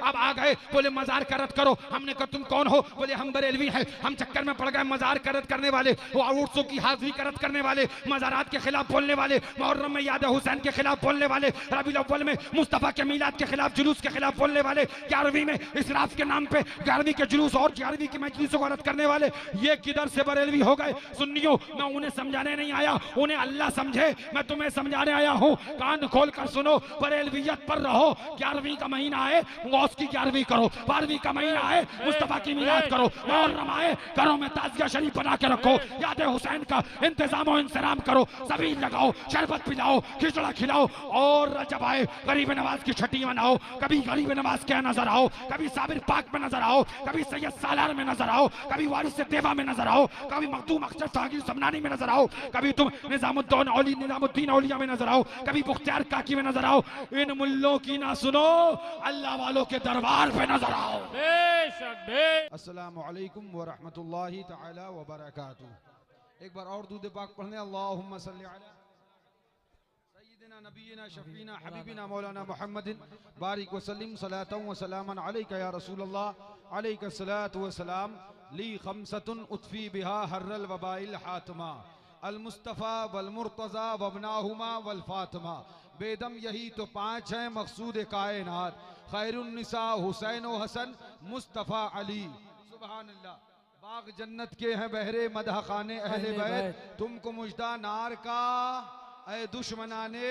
अब आ गए, बोले मजार का रद्द करो। हमने कहा तुम कौन हो? बोले हम बरेलवी हैं। हम चक्कर में पड़ गए, मजार का रद्द करने वाले, वो उर्सों की हाजिरी का रद्द करने वाले, मजारात के खिलाफ बोलने वाले, मुहर्रम में याद हुसैन के खिलाफ बोलने वाले, रबीउल अव्वल में मुस्तफा के मीलाद के खिलाफ जुलूस के खिलाफ बोलने वाले, 11वीं में इसराफ के नाम पे 11वीं के जुलूस और 11वीं की मजलिसों को रद्द करने वाले। ये किधर से बरेलवी हो गए? सुन्नियों, मैं उन्हें समझाने नहीं आया, उन्हें अल्लाह समझे, मैं तुम्हें समझाने आया हूँ। कान खोल कर सुनो, बरेलवियत पर रहो। 11वीं का महीना आए, गौस की 11वीं करो। 12वीं का महीना आए, मुस्तफा की मीलाद करो। मुहर्रम आए, घरों में ताजिया शरीफ बना के रखो। याद हुसैन का इंतजाम और इंतजाम करो, सबील लगाओ, शरबत पिलाओ, खिचड़ा खिलाओ। और रजब आए, गरीब नवाज की छठी मनाओ। कभी गरीब नवाज के नजर आओ, कभी साबिर पाक में नजर आओ, कभी सैयद सालार में नजर आओ, कभी वारिस देवा में नजर आओ, कभी मखदूम अख्तर सागिर समनानी में नजर आओ, कभी तुम निजामुद्दीन औलिया में नजर आओ, कभी मुख्तियार काकी में नजर आओ। इन मुल्लों की ना सुनो, अल्लाह वालों के दरबार पे नजर आओ। अस्सलामु अलैकुम व रहमतुल्लाहि तआला व बरकातुहू। एक बार और दूध पाक पढ़ने, अल्लाहुम्मा सल्ली अला सय्यिदिना नबीना शफीना हबीबिना मौलाना मुहम्मदिन बारिक व सल्लिम सलातन व सलामन अलैका या रसूलल्लाह अलैका सलातु व सलाम ली खमसतुन उतफी बिहा हर्रल वबाइल हातमा अल मुस्तफ़ा वल मुर्तज़ा वबनाहुमा वल फातिमा। बेदम यही तो 5 हैं मकसूद कायनात, खैरुन निसा हुसैन व हसन मुस्तफ़ा अली। सुभान अल्लाह। बाग जन्नत के हैं बहरे मदह खाने अहले बैत, तुमको मुजदा नार का ऐ दुश्मनाने।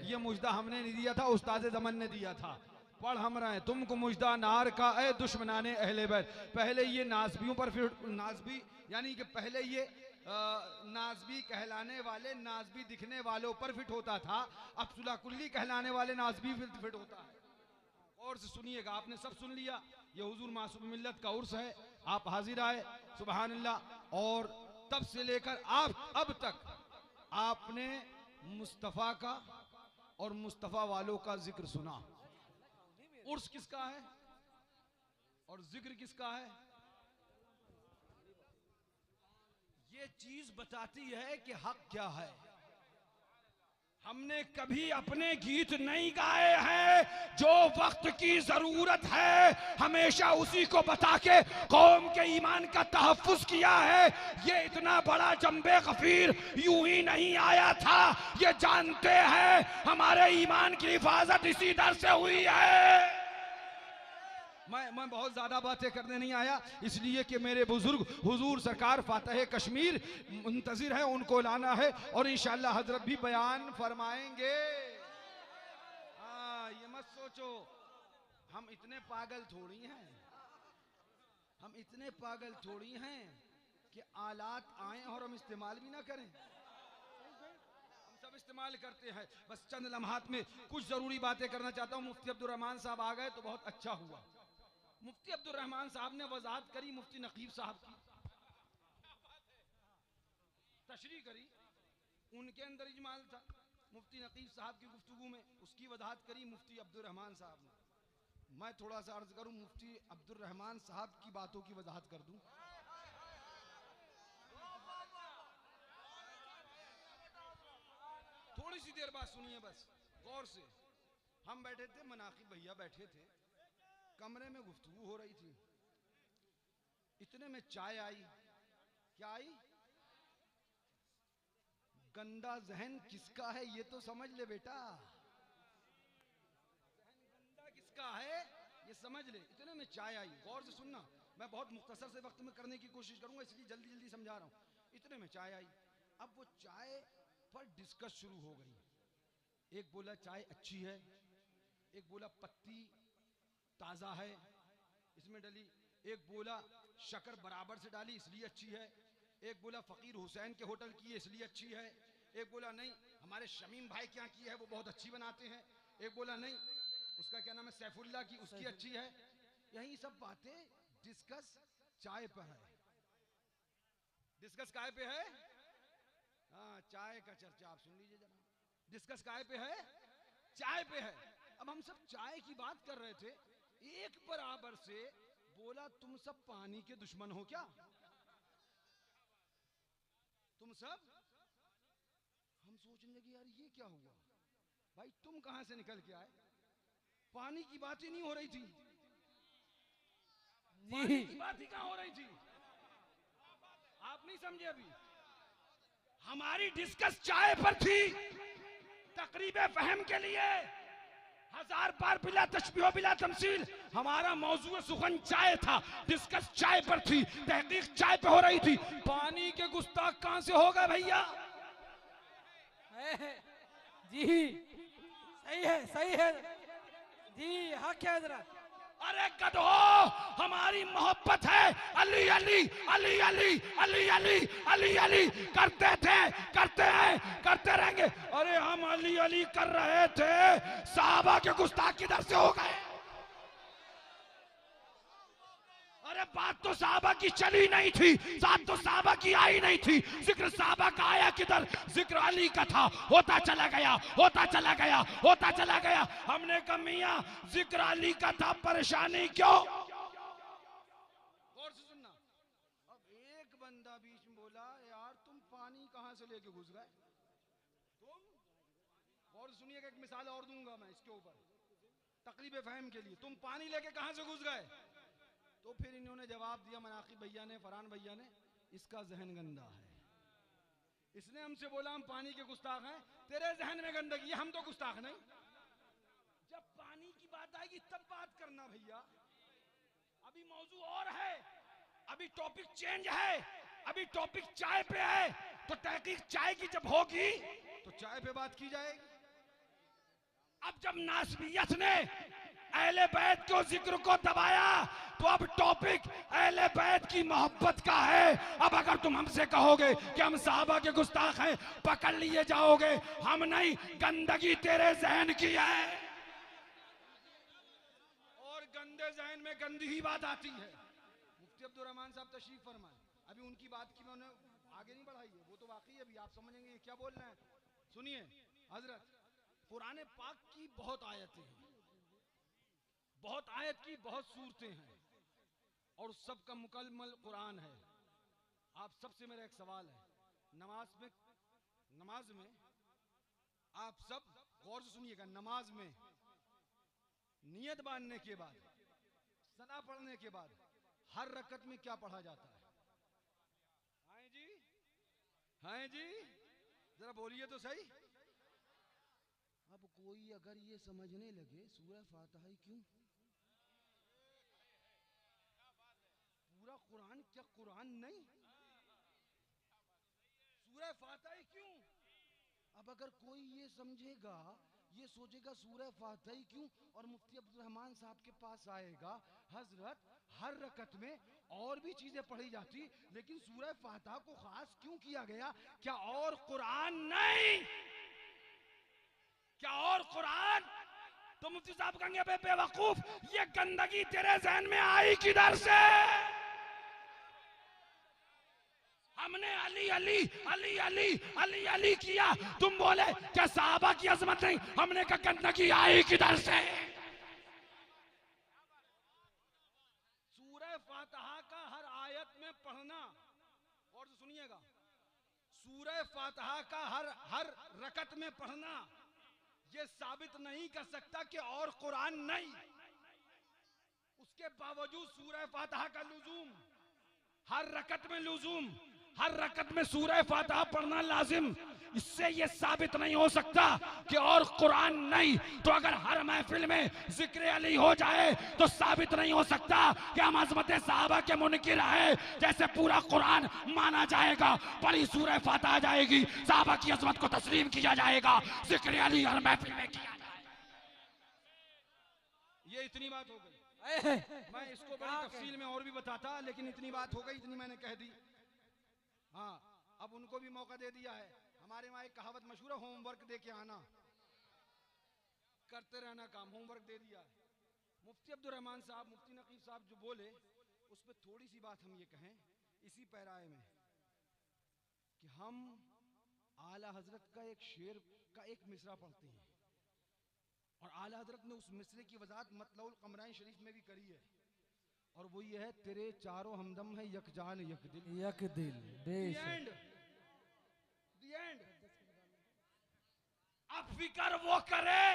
ये मुजदा हमने नहीं दिया था, उस्ताद ज़मन ने दिया था। पढ़ हम रहे हैं, तुमको मुजदा नार का ऐ दुश्मनाने अहले बैत। पहले ये नाज़बियों पर, फिर नाज़बी यानी कि पहले ये नाज़बी कहलाने वाले नाज़बी दिखने वालों पर फिट होता था, अब सुलह कुल्ली कहलाने वाले नाज़बी फिट होता है। और से सुनिएगा, आपने सब सुन लिया, ये हुजूर मासूम मिल्लत का उर्स है, आप हाजिर आए, सुभान अल्लाह। और तब से लेकर आप अब तक आपने मुस्तफ़ा का और मुस्तफ़ा वालों का जिक्र सुना। उर्स किसका है और जिक्र किसका है? ये चीज बताती है कि हक क्या है। हमने कभी अपने गीत नहीं गाए हैं, जो वक्त की जरूरत है हमेशा उसी को बता के कौम के ईमान का तहफ्फुज किया है। ये इतना बड़ा जंबे गफीर यूं ही नहीं आया था, ये जानते हैं हमारे ईमान की हिफाजत इसी दर से हुई है। मैं बहुत ज्यादा बातें करने नहीं आया, इसलिए कि मेरे बुजुर्ग हुजूर सरकार फातह कश्मीर मुंतजिर है, उनको लाना है और इंशाअल्लाह हजरत भी बयान फरमाएंगे। हाँ, ये मत सोचो हम इतने पागल थोड़ी हैं, हम इतने पागल थोड़ी हैं कि आलात आए और हम इस्तेमाल भी ना करें। हम सब इस्तेमाल करते हैं। बस चंद लम्हात में कुछ जरूरी बातें करना चाहता हूँ। मुफ्ती अब्दुर रहमान साहब आ गए तो बहुत अच्छा हुआ। मुफ्ती अब्दुर रहमान साहब ने वजाहत करी मुफ्ती नकीब साहब की, तशरीह करी, उनके अंदर इजमाल था। मुफ्ती नकीब साहब की गुफ्तगू में उसकी वजाहत करी मुफ्ती अब्दुर रहमान साहब ने। मैं थोड़ा सा अर्ज करूं, मुफ्ती अब्दुर रहमान साहब की बातों की वजाहत कर दूं। थोड़ी सी देर बाद सुनिए, बस गौर से। हम बैठे थे, मनाकिब भैया बैठे थे, कमरे में गुफ्तगू हो रही थी, इतने में चाय आई। क्या आई? गंदा जहन किसका है ये तो समझ ले बेटा, जहन गंदा किसका है ये समझ ले। इतने में चाय आई, गौर से सुनना, मैं बहुत मुख्तसर से वक्त में करने की कोशिश करूंगा, इसलिए जल्दी जल्दी समझा रहा हूं। इतने में चाय आई, अब वो चाय पर डिस्कस शुरू हो गई। एक बोला चाय अच्छी है, एक बोला पत्ती ताजा है इसमें डली, एक बोला शक्कर बराबर से डाली इसलिए अच्छी है, एक बोला फकीर हुसैन के होटल की है इसलिए अच्छी है, एक बोला नहीं हमारे शमीम भाई क्या की है वो बहुत अच्छी बनाते हैं, एक बोला नहीं उसका क्या नाम है सैफुल्ला की उसकी अच्छी है। यही सब बातें डिस्कस चाय पर है। डिस्कस काय पे है? हाँ, चाय का चर्चा आप सुन लीजिए जरा। डिस्कस काय पे है? चाय पे है। अब हम सब चाय की बात कर रहे थे, एक बराबर से बोला तुम सब पानी के दुश्मन हो क्या? तुम सब? हम सोचने लगे यार ये क्या हुआ, भाई तुम कहां से निकल के आए? पानी की बात ही नहीं हो रही थी, पानी की बात ही कहां हो रही थी? आप नहीं समझे अभी। हमारी डिस्कस चाय पर थी, तकरीबे फहम के लिए 1000 बार बिला तशबीह बिला तमसील हमारा मौजू सुखन चाय था, डिस्कस चाय पर थी, तहकीक चाय पे हो रही थी। पानी के गुस्ताख कहां से हो गए भैया? जी सही है जी, हक है हजरत। अरे गधो, हमारी मोहब्बत है, अली अली अली अली अली अली अली अली करते थे, करते हैं, करते रहेंगे। अरे हम अली अली कर रहे थे, साहबा के गुस्ताख किधर से हो गए? अरे बात तो साहबा की चली नहीं थी, साथ तो साहबा की आई नहीं थी, जिक्र साहबा का आया किधर? जिक्र अली का था, होता चला गया, होता चला गया, होता चला गया। हमने कहा मियां जिक्र अली का था, परेशानी क्यों? गौर से सुनना। अब एक बंदा बीच में बोला, यार तुम पानी कहां से लेके घुस गए? तुम गौर से सुनिएगा, एक मिसाल और दूंगा मैं इसके ऊपर तकरीब फहम के लिए। तुम पानी लेके कहां से घुस गए? तो फिर इन्होंने जवाब दिया, मनाकिब भैया ने, फरहान भैया ने, इसका जहन गंदा है। इसने हमसे बोला हम पानी के गुस्ताख हैं, तेरे जहन में गंदगी है, हम तो गुस्ताख नहीं। जब पानी की बात आएगी तब बात करना भैया, अभी मौजू और है, अभी टॉपिक चेंज है, अभी टॉपिक चाय पे है, तो तहकीक चाय की जब होगी तो चाय पे बात की जाएगी। अब जब नासबियत ने अहले बैत के जिक्र को दबाया, तो अब टॉपिक अहले बैत की मोहब्बत का है। अब अगर तुम हमसे कहोगे कि हम साहबा के गुस्ताख हैं, पकड़ लिए जाओगे। हम नहीं, गंदगी तेरे जहन की है, और गंदे जहन में गंदी ही बात आती है। मुफ्ती अब्दुल रहमान साहब तशरीफ फरमाए, अभी उनकी बात की मैंने आगे नहीं बढ़ाई है, वो तो वाकई अभी आप समझेंगे ये क्या बोल रहे हैं। सुनिए हजरत, कुरान पाक की बहुत आयतें हैं, बहुत आयत की बहुत सूरतें हैं, और सबका मुकम्मल कुरान है। आप सबसे मेरा एक सवाल है, नमाज में आप सब गौर से सुनिएगा, नमाज में नियत बांधने के बाद, सना पढ़ने के बाद हर रकत में क्या पढ़ा जाता है? हाँ जी, हाँ जी, जरा बोलिए तो सही। अब कोई अगर ये समझने लगे सूरह फातिहा ही क्यों? पूरा कुरान क्या कुरान नहीं? सूरह फातिहा ही क्यों? अब अगर कोई ये समझेगा, ये सोचेगा सूरह फातिहा ही क्यों, और मुफ्ती अब्दुल रहमान साहब के पास आएगा, हजरत हर रकत में और भी चीजें पढ़ी जाती, लेकिन सूरह फातिहा को खास क्यों किया गया? क्या और कुरान नहीं? क्या और कुरान? तो मुफ्ती साहब कहेंगे बे बेवकूफ, ये गंदगी तेरे जहन में आई किधर से? हमने अली अली अली अली अली अली किया, तुम बोले क्या साहबा की अजमत नहीं? हमने कहा गंदगी आई किधर से? सूरह फातिहा का हर आयत में पढ़ना, और तो सुनिएगा, सूरह फातिहा का हर रकत में पढ़ना ये साबित नहीं कर सकता कि और कुरान नहीं। उसके बावजूद सूरह फातिहा का लुजूम, हर रकत में लुजूम, हर रकत में सूरह फातिहा पढ़ना लाजिम। इससे ये साबित नहीं हो सकता कि और कुरान नहीं। तो अगर हर महफिल में जिक्र अली हो जाए तो साबित नहीं हो सकता कि हम अज़मत साहबा के मुनकिर है। जैसे पूरा कुरान माना जाएगा, बड़ी सूरह फातिहा जाएगी, साहबा की अज़मत को तस्लीम किया जाएगा, जिक्र अली हर महफिल में किया जाएगा। ये इतनी बात हो गई। मैं इसको बड़ी तफसील में और भी बताता, लेकिन इतनी बात हो गई, इतनी मैंने कह दी। हाँ, अब उनको भी मौका दे दिया है। हमारे वहां एक कहावत मशहूर है, होमवर्क दे के आना, करते रहना काम, होमवर्क दे दिया है। मुफ्ती अब्दुल रहमान साहब, मुफ्ती नकीब साहब जो बोले, उस पर थोड़ी सी बात हम ये कहें इसी पैराए में कि हम आला हजरत का एक शेर का एक मिसरा पढ़ते हैं, और आला हजरत ने उस मिसरे की वजाहत मतलउल कमराइन शरीफ में भी करी है, और वो ये है, तेरे चारों हमदम है यकजान यक दिल यक दिल। The end. अब फिक्र वो करे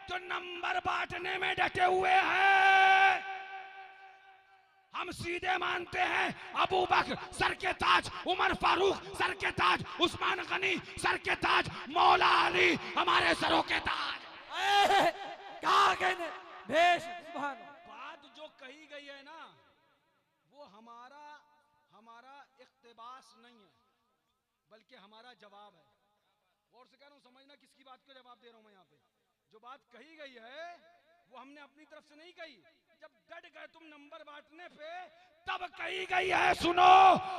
जो नंबर बांटने में डटे हुए हैं। हम सीधे मानते हैं अबू बकर सर के ताज, उमर फारूक सर के ताज, उस्मान गनी सर के ताज, मौला अली हमारे सरों के ताज। कहा कहने भेष सुभान अल्लाह। बात जो कही गई है ना, वो हमारा इख्तिबास नहीं है, बल्कि हमारा जवाब है। और से कह रहा हूं, समझना किसकी बात को जवाब दे रहा हूं मैं यहाँ पे। जो बात कही गई है वो हमने अपनी तरफ से नहीं कही, जब डट गए तुम नंबर बांटने पे तब कही गई है। सुनो,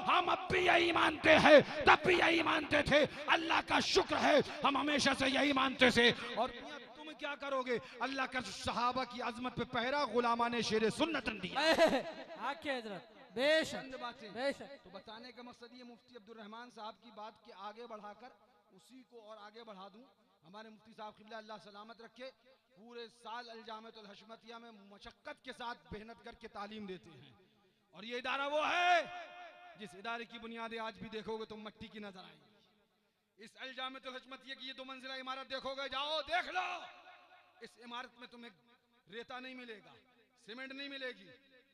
हम अब भी यही मानते हैं, तब भी यही मानते थे। अल्लाह का शुक्र है हम हमेशा से यही मानते थे। और तुम क्या करोगे? अल्लाह का सहाबा की अजमत पे पहरा गुलामा ने शेर सुन्नत दिया। आके हजरत बेशक बातें बेशक। तो बताने का मकसद ये, मुफ्ती अब्दुल रहमान साहब की बात के आगे बढ़ाकर उसी को और आगे बढ़ा दूं। हमारे मुफ्ती साहब क़िबला अल्लाह सलामत रखे, पूरे साल अल-जामिअतुल हशमतिया में मशक्कत के साथ मेहनत करके तालीम देते हैं। और ये इदारा वो है जिस इदारे की बुनियादें आज भी देखोगे तो मिट्टी की नजर आएंगी। इस अल-जामिअतुल हशमतिया की ये 2 मंजिला इमारत देखोगे, जाओ देख लो, इस इमारत में तुम्हें रेता नहीं मिलेगा, सीमेंट नहीं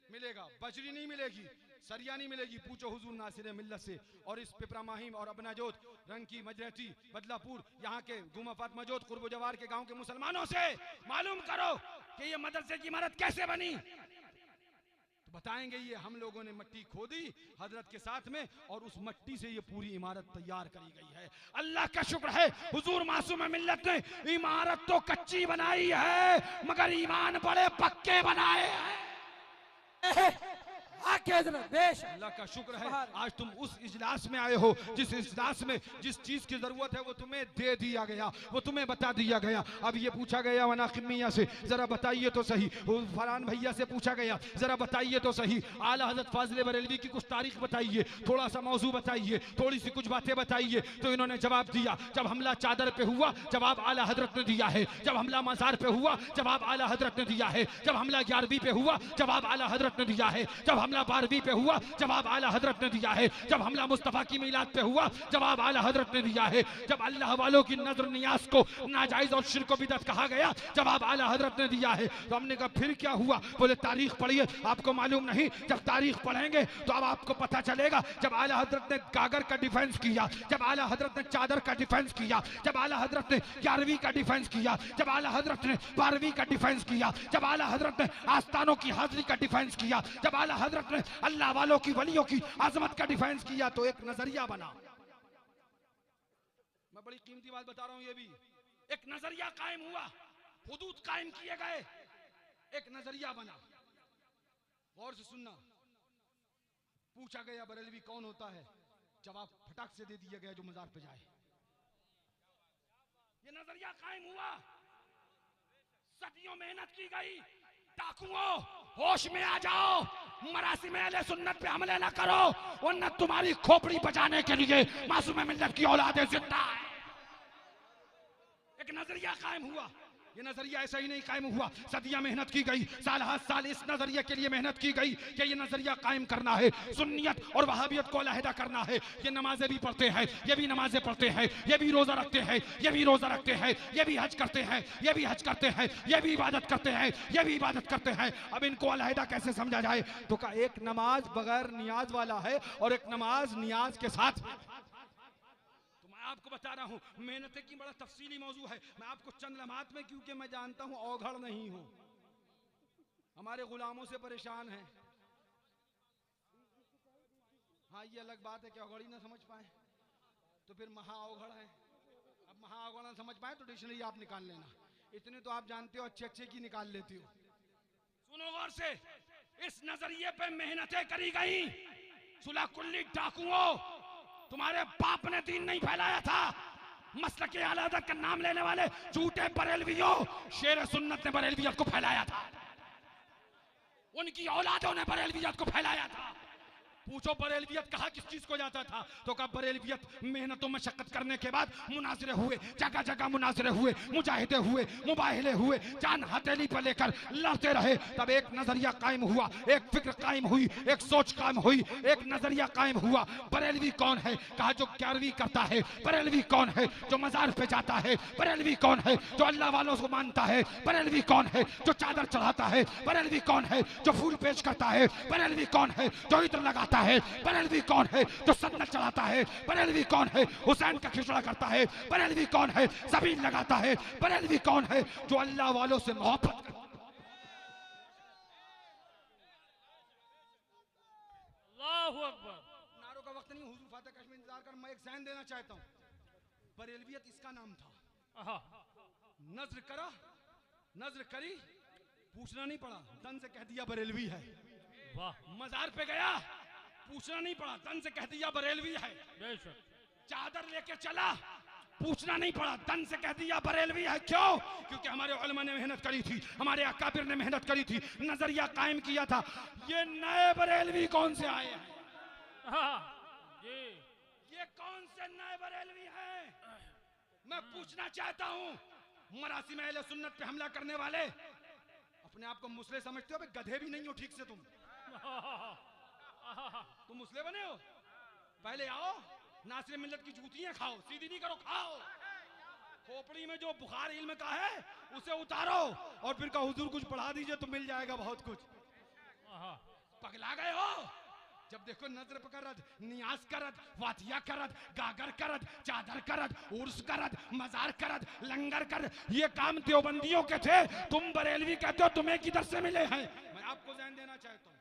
मिलेगा, बजरी नहीं मिलेगी, सरिया नहीं मिलेगी। पूछो हुजूर नासिर मिल्लत से। और इस पिपरा माहिम और अबनाजोत, रंकी, मजरहटी, बदलापुर, यहाँ के गुमा फातमा जोत, कुर्ब जवार के गांव के मुसलमानों से मालूम करो कि ये मदरसे की इमारत कैसे बनी। तो बताएंगे ये हम लोगों ने मिट्टी खोदी हजरत के साथ में, और उस मिट्टी से ये पूरी इमारत तैयार करी गई है। अल्लाह का शुक्र है हुजूर मासूम मिल्लत ने इमारत तो कच्ची बनाई है, मगर ईमान बड़े पक्के बनाए हैं। आके हजरत बेशक। अल्लाह का शुक्र है आज तुम उस इजलास में आए हो जिस इजलास में जिस चीज की जरूरत है वो तुम्हें दे दिया गया, वो तुम्हें बता दिया गया। अब ये पूछा गया वनाकिब मियां से, जरा बताइए तो सही, फरहान भैया से पूछा गया, जरा बताइए तो सही, आला हजरत फाजिल बरेलवी की कुछ तारीख बताइए, थोड़ा सा मौजू बताइए, थोड़ी सी कुछ बातें बताइए। तो इन्होंने जवाब दिया। जब हमला चादर पे हुआ, जवाब आला हजरत ने दिया है। जब हमला मजार पे हुआ, जवाब आला हजरत ने दिया है। जब हमला 11वीं पे हुआ, जवाब आला हजरत ने दिया है। जब हमला 12वीं पे हुआ, जवाब आला हजरत ने दिया है। जब हमला मुस्तफा की मिलाद पे हुआ, जवाब आला हजरत ने दिया है। जब अल्लाह वालों की नजर नियाज को नाजायज और शिर्क बिदअत कहा गया, जवाब आला हजरत ने दिया है। तो हमने कहा फिर क्या हुआ? बोले तारीख पढ़िए। आपको मालूम नहीं? जब तारीख पढ़ेंगे तो अब आपको पता चलेगा। जब आला हजरत ने गागर का डिफेंस किया, जब आला हजरत ने चादर का डिफेंस किया, जब आला हजरत ने 11वीं का डिफेंस किया, जब आला हजरत ने 12वीं का डिफेंस किया, जब आला हजरत ने आस्थानों की हाजिरी का डिफेंस किया, जब आला हजरत ने अल्लाह वालों की वलियों की आजमत का डिफेंस किया, तो एक नजरिया बना। मैं बड़ी कीमती बात बता रहा हूं, ये भी एक नजरिया कायम हुआ, हुदूद कायम किए गए, एक नजरिया बना। गौर से सुनना। पूछा गया बरेलवी कौन होता है, जवाब फटाक से दे दिया गया जो मजार पे जाए। ये नजरिया कायम हुआ, सदियों मेहनत की गई। डाकुओं होश में आ जाओ, मरासी में अहले सुन्नत पे हमले ना करो, वरना तुम्हारी खोपड़ी बचाने के लिए मासूम मिल्लत की औलादें जिंदा है। एक नजरिया कायम हुआ। ये नजरिया ऐसा ही नहीं कायम हुआ, सदियां मेहनत की गई, साल हर साल इस नजरिए के लिए मेहनत की गई कि ये नजरिया कायम करना है, सुन्नियत और वहाबियत को अलहदा करना है। ये नमाजें भी पढ़ते हैं, ये भी नमाजें पढ़ते हैं, ये भी रोजा रखते हैं, ये भी रोजा रखते हैं, ये भी हज करते हैं, ये भी हज करते हैं, ये भी इबादत करते हैं, ये भी इबादत करते हैं। अब इनको अलहदा कैसे समझा जाए? तो का एक नमाज बगैर नियाज वाला है और एक नमाज नियाज के साथ। आपको बता रहा हूं, मेहनत की बड़ा तफसीली मौजू है। मैं आपको चंद लम्हात में, क्योंकि मैं जानता हूं औघड़ नहीं हूं, हमारे गुलामों से परेशान हैं। हाँ, ये अलग बात है कि औघड़ ही ना समझ पाए तो फिर महा औघड़ है। अब महा औघड़ ना समझ पाए तो डिक्शनरी आप निकाल लेना, इतने तो आप जानते हो, अच्छे अच्छे की निकाल लेते हो। सुनो गौर से, इस नजरिए पे मेहनतें करी गई। सुलह कुल्ली डाकुओं, तुम्हारे बाप ने दीन नहीं फैलाया था। मसलक आला हज़रत का नाम लेने वाले झूठे बरेलवियों, शेर सुन्नत ने बरेलवियत को फैलाया था, उनकी औलादों ने बरेलवियत को फैलाया था। पूछो बरेलवियत कहा किस चीज को जाता था, तो कहा बरेलवियत मेहनतों मशक्कत करने के बाद मुनाजरे हुए, जगह जगह मुनाजरे हुए, मुजाहिदे हुए, मुबाहिले हुए, जान हथेली पर लेकर लड़ते रहे, तब एक नजरिया कायम हुआ, एक फिक्र कायम हुई, एक सोच कायम हुई, एक नजरिया कायम हुआ। बरेलवी कौन है? कहा जो 11वीं करता है। बरेलवी कौन है? जो मजार पे जाता है। बरेलवी कौन है? जो अल्लाह वालों को मानता है। बरेलवी कौन है? जो चादर चढ़ाता है। बरेलवी कौन है? जो फूल पेश करता है। बरेलवी कौन है? जो इत्र लगाता है। बरेलवी कौन है? जो सन्नत चढ़ाता है। बरेलवी कौन है? हुसैन का खिचड़ा करता है। बरेलवी कौन है? ज़मीन लगाता है। बरेलवी कौन है? जो अल्लाह वालों से मोहब्बत करता है। अल्लाहु अकबर। नारों का वक्त नहीं, हुजूर फातिह कश्मीर इंतजार कर, मैं एक साइन देना चाहता हूँ। बरेलवियत इसका नाम था। नजर करा, नजर करी, पूछना नहीं पड़ा, दन से कह दिया बरेलवी है। वाह। मजार पे गया, पूछना नहीं पड़ा, दन से कह दिया बरेलवी है। बेशक। चादर लेके चला, पूछना नहीं पड़ा, दन से कह दिया बरेलवी है। क्यों? क्योंकि हमारे उलमा ने मेहनत करी थी, हमारे अकाबिर ने मेहनत करी थी, नजरिया कायम किया था। ये नए बरेलवी कौन से आए हैं? ये कौन से नए बरेलवी हैं? मैं पूछना चाहता हूं। मरासिम अहले सुन्नत पे हमला करने वाले अपने आप को मुस्लिम समझते हो? गधे भी नहीं हो ठीक से तुम मुस्लिम बने हो? पहले आओ, नासिर मिल्लत की जूतियां खाओ, सीधी नहीं करो, खाओ। खोपड़ी में जो बुखार इल्म का है उसे उतारो और फिर का हुजूर कुछ पढ़ा दीजिए तो मिल जाएगा बहुत कुछ। पगला गए हो? जब देखो नजर पकड़त, नियाज करत, वातिया करत, गागर करत, चादर करत, उर्स करत, मजार करत, लंगर कर, ये काम देवबंदियों के थे। तुम बरेलवी कहते हो, तुम्हें किधर से मिले हैं? मैं आपको ध्यान देना चाहता हूँ।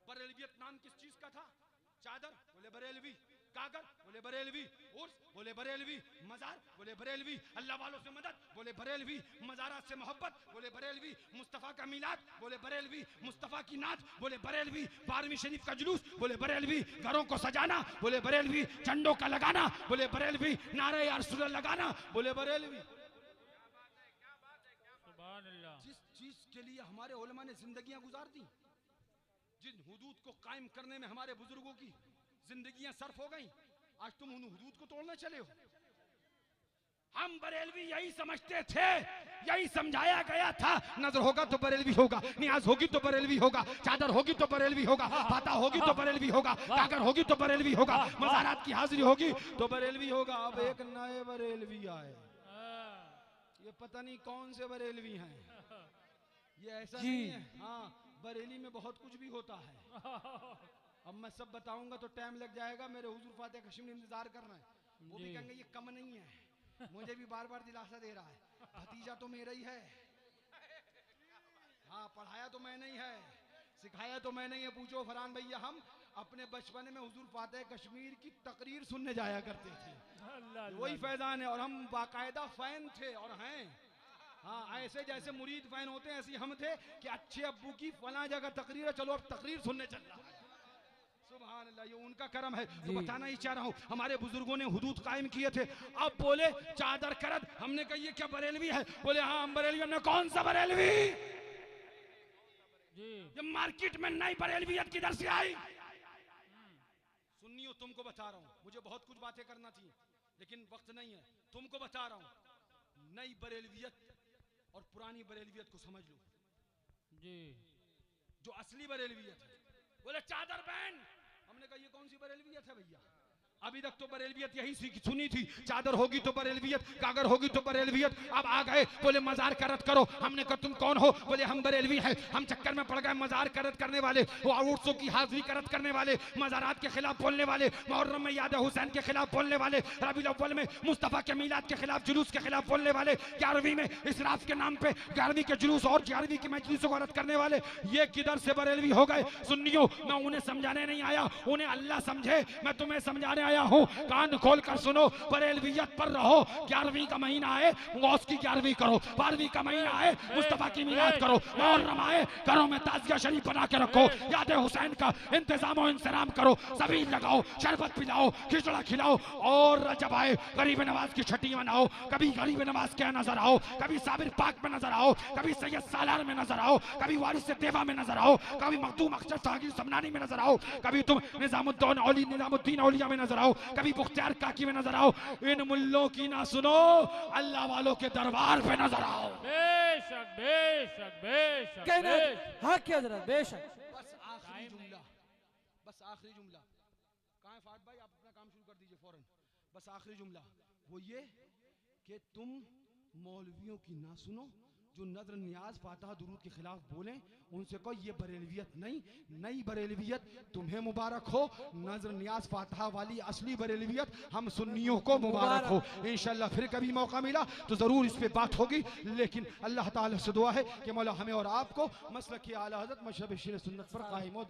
बरेलवियत नाम किस चीज का था? चादर, बोले बरेलवी। गागर, बोले बरेलवी। उर्स, बोले बरेलवी। मजार, बोले बरेलवी। अल्लाह वालों से मदद, बोले बरेलवी। मजारात से मोहब्बत, बोले बरेलवी। मुस्तफ़ा का मिलाद, बोले बरेलवी। मुस्तफ़ा की नात, बोले बरेलवी। 12वीं शरीफ का जुलूस, बोले बरेलवी। घरों को सजाना, बोले बरेलवी। झंडों का लगाना, बोले बरेलवी। नारे या रसूल लगाना, बोले बरेलवी। जिस चीज के लिए हमारे उलमा ने जिंदगियां गुजार दी, जिन हुदूद को कायम करने में हमारे बुजुर्गों की जिंदगियां सर्फ हो गई, आज तुम उन हुदूद को तोड़ने चले हो। हम बरेलवी यही समझते थे, यही समझाया गया था। नजर होगा तो बरेलवी होगा, नियाज होगी तो बरेलवी होगा, चादर होगी तो बरेलवी होगा, फाता होगी तो बरेलवी होगा, कागर होगी तो बरेलवी होगा, मज़ारात की हाजिरी होगी तो बरेलवी होगा। अब एक नए बरेलवी आए, ये पता नहीं कौन से बरेलवी हैं। ये ऐसा नहीं है। हाँ, बरेली में बहुत कुछ भी होता है। अब मैं सब बताऊंगा तो टाइम लग जाएगा। मेरे हुजूर फातिह कश्मीर इंतजार कर रहे हैं, वो भी कहेंगे ये कम नहीं है। मुझे भी बार बार दिलासा दे रहा है, भतीजा तो मेरा ही है। हाँ, पढ़ाया तो मैंने ही है, सिखाया तो मैंने ही है। पूछो फरहान भैया, हम अपने बचपन में हुजूर फातिह कश्मीर की तकरीर सुनने जाया करते थे, वही फैजान है। और हम बाकायदा फैन थे और हैं। हाँ, ऐसे जैसे मुरीद फैन होते हैं, ऐसे हम थे कि अच्छे अब्बू की फला जगह तकरीर है, चलो अब तकरीर सुनने चल रहा है। सुभान अल्लाह, ये उनका करम है। तो बताना ही चाह रहा हूँ, हमारे बुजुर्गों ने हुदूद कायम किए थे। अब बोले चादर करद, हमने कहा ये क्या बरेलवी है? बोले हाँ हम बरेलवी। हमने कौन सा बरेलवी? ये मार्केट में नई बरेलवियत किधर से आई? सुनियो, तुमको बता रहा हूँ, मुझे बहुत कुछ बातें करना थी लेकिन वक्त नहीं है। तुमको बता रहा हूँ, नई बरेलवियत और पुरानी बरेलवियत को समझ लो जी। जो असली बरेलवियत है, बोले चादर पहन। हमने कहा ये कौन सी बरेलवियत है भैया? अभी तक तो बरेलवियत यही सुनी थी, चादर होगी तो बरेलवियत, कागर होगी तो बरेलवियत। अब आ गए, बोले मजार करत करो। हमने कहा तुम कौन हो? बोले हम बरेलवी हैं। हम चक्कर में पड़ गए, मजार करत करने वाले, वो उर्सों की हाजिरी करत करने वाले, मजारात के खिलाफ बोलने वाले, मुहर्रम में याद हुसैन के खिलाफ बोलने वाले, रबीउल अव्वल में मुस्तफ़ा के मिलाद के खिलाफ जुलूस के खिलाफ बोलने वाले, 11वीं में इसराफ के नाम पे 11वीं के जुलूस और 11वीं की मजलिसों को रद्द करने वाले। ये किधर से बरेलवी हो गए? सुन्नियों, मैं उन्हें समझाने नहीं आया, उन्हें अल्लाह समझे। मैं तुम्हें समझाने आया हूँ, कान खोल कर सुनो, बरेलवियत पर रहो। 11वीं का महीना है, गौस की 11वीं करो। 12वीं का महीना है, मुस्तफा की मिलाद करो। मुहर्रम आए, घरों में ताजिया शरीफ बना के रखो। याद हुसैन का इंतजाम और इंसराम करो। सबील लगाओ, शरबत पिलाओ, खिचड़ा खिलाओ। और रजब आए, गरीब नवाज की छठी मनाओ। कभी गरीब नवाज के नजर आओ, कभी साबिर पाक में नजर आओ, कभी सैयद सालार में नजर आओ, कभी वारिस देवा में नजर आओ, कभी मखदूम अख्तर सागिर समनानी में नजर आओ, कभी तुम निजामुद्दीन औलिया में नजर आओ, कभी मुख्तियार काकी में नजर आओ। इन मुल्लों की ना सुनो, अल्लाह वालों के दरबार पे नजर आओ। बेशक बेशक बेशक कहना बेशक। हाँ क्या हजरत, बेशक। बस आखिरी जुमला, बस आखिरी जुमला। कहाँ है फात भाई, आप अपना काम शुरू कर दीजिए फौरन। बस आखिरी जुमला वो ये कि तुम मौलवियों की ना सुनो, जो नजर नियाज फातहा दुरूद के खिलाफ बोलें, उनसे कहो ये बरेलवियत नहीं, नई बरेलवियत तुम्हें मुबारक हो। नजर नियाज फातहा वाली असली बरेलवियत हम सुन्नियों को मुबारक हो। इंशाल्लाह फिर कभी मौका मिला तो जरूर इस पे बात होगी, लेकिन अल्लाह ताला से दुआ है कि मौला हमें और आपको मसलक आला हज़रत मशरब सुन्नत पर कायम